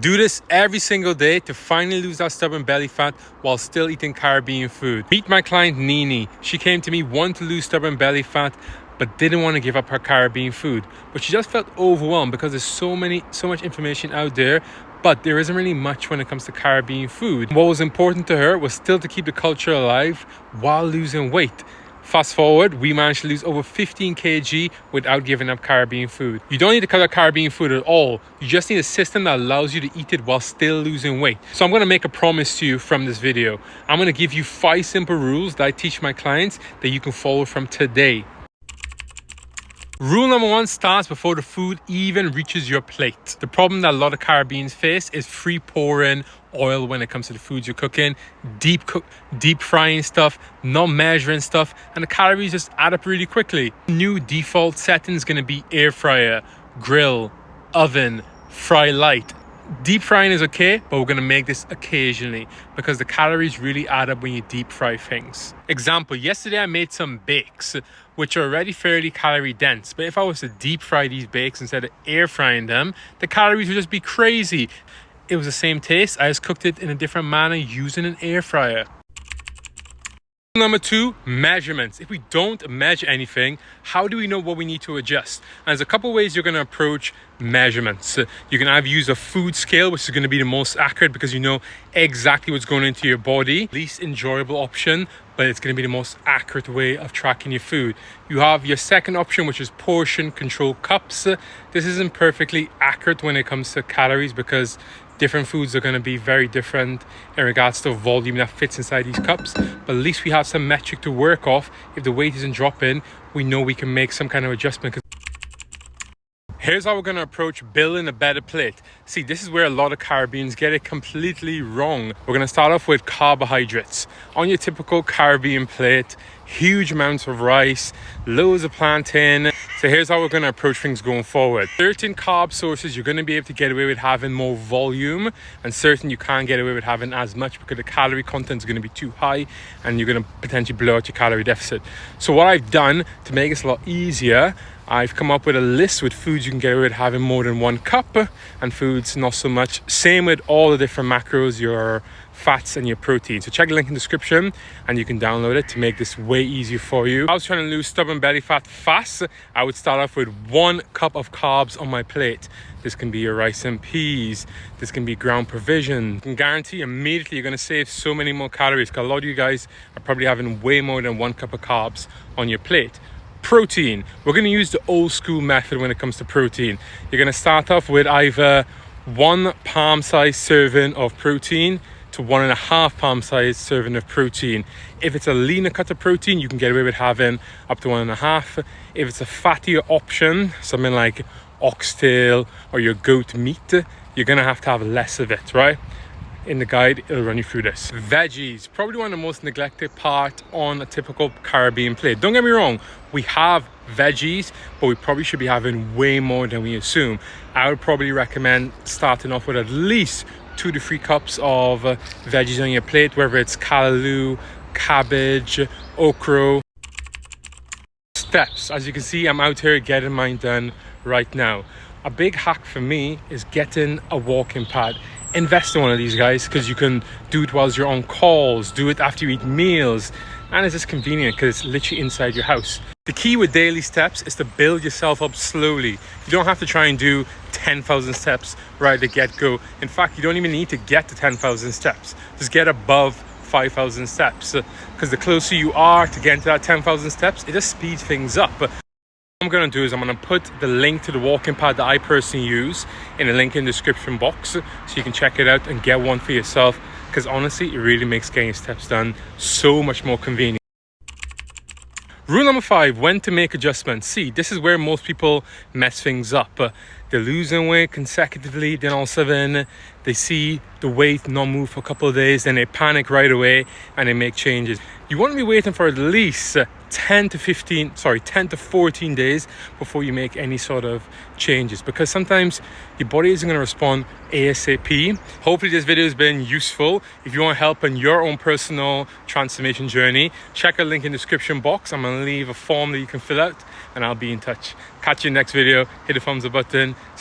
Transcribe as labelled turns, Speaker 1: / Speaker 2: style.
Speaker 1: Do this every single day to finally lose that stubborn belly fat while still eating Caribbean food. Meet my client Nini. She came to me wanting to lose stubborn belly fat but didn't want to give up her Caribbean food. But she just felt overwhelmed because there's so much information out there, but there isn't really much when it comes to Caribbean food. What was important to her was still to keep the culture alive while losing weight. Fast forward, we managed to lose over 15 kg without giving up Caribbean food. You don't need to cut out Caribbean food at all. You just need a system that allows you to eat it while still losing weight. So I'm going to make a promise to you from this video. I'm going to give you 5 simple rules that I teach my clients that you can follow from today. Rule number 1 starts before the food even reaches your plate. The problem that a lot of Caribbeans face is free pouring oil when it comes to the foods you're cooking, deep frying stuff, not measuring stuff, and the calories just add up really quickly. New default setting is going to be air fryer, grill, oven, fry light. Deep frying is okay, but we're going to make this occasionally because the calories really add up when you deep fry things. Example, yesterday I made some bakes, which are already fairly calorie dense. But if I was to deep fry these bakes instead of air frying them, the calories would just be crazy. It was the same taste, I just cooked it in a different manner using an air fryer. Number 2, measurements. If we don't measure anything, how do we know what we need to adjust? And there's a couple ways you're going to approach measurements. You can either use a food scale, which is going to be the most accurate because you know exactly what's going into your body. Least enjoyable option, but it's going to be the most accurate way of tracking your food. You have your second option, which is portion control cups. This isn't perfectly accurate when it comes to calories because different foods are going to be very different in regards to volume that fits inside these cups, but at least we have some metric to work off. If the weight isn't dropping, we know we can make some kind of adjustment. Here's how we're going to approach building a better plate. See, this is where a lot of Caribbeans get it completely wrong. We're going to start off with carbohydrates. On your typical Caribbean plate, huge amounts of rice, loads of plantain. So here's how we're going to approach things going forward. Certain carb sources you're going to be able to get away with having more volume, and certain you can't get away with having as much because the calorie content is going to be too high and you're going to potentially blow out your calorie deficit. So what I've done to make this a lot easier, I've come up with a list with foods you can get away with having more than 1 cup and foods not so much. Same with all the different macros, your fats and your protein. So check the link in the description and you can download it to make this way easier for you. If I was trying to lose stubborn belly fat fast, I would start off with 1 cup of carbs on my plate. This can be your rice and peas. This can be ground provision. I can guarantee immediately you're going to save so many more calories because a lot of you guys are probably having way more than 1 cup of carbs on your plate. Protein. We're going to use the old school method when it comes to protein. You're going to start off with either 1 palm-sized serving of protein to 1.5 palm-sized serving of protein. If it's a leaner cut of protein, you can get away with having up to 1.5. If it's a fattier option, something like oxtail or your goat meat, you're going to have less of it, right? In the guide, it'll run you through this. Veggies, probably one of the most neglected part on a typical Caribbean plate. Don't get me wrong, we have veggies, but we probably should be having way more than we assume. I would probably recommend starting off with at least 2 to 3 cups of veggies on your plate, whether it's callaloo, cabbage, okra. Steps, as you can see, I'm out here getting mine done right now. A big hack for me is getting a walking pad. Invest in one of these guys because you can do it whilst you're on calls, do it after you eat meals, and it's just convenient because it's literally inside your house. The key with daily steps is to build yourself up slowly. You don't have to try and do 10,000 steps right at the get-go. In fact, you don't even need to get to 10,000 steps. Just get above 5,000 steps because the closer you are to getting to that 10,000 steps, it just speeds things up. What I'm going to do is I'm going to put the link to the walking pad that I personally use in the link in the description box so you can check it out and get one for yourself because honestly, it really makes getting steps done so much more convenient. Rule number 5, when to make adjustments. See, this is where most people mess things up. They're losing weight consecutively, then all of a sudden they see the weight not move for a couple of days, then they panic right away and they make changes. You want to be waiting for at least 10 to 14 days before you make any sort of changes because sometimes your body isn't going to respond ASAP. Hopefully this video has been useful. If you want help in your own personal transformation journey, check a link in the description box. I'm going to leave a form that you can fill out and I'll be in touch. Catch you in the next video. Hit the thumbs up button.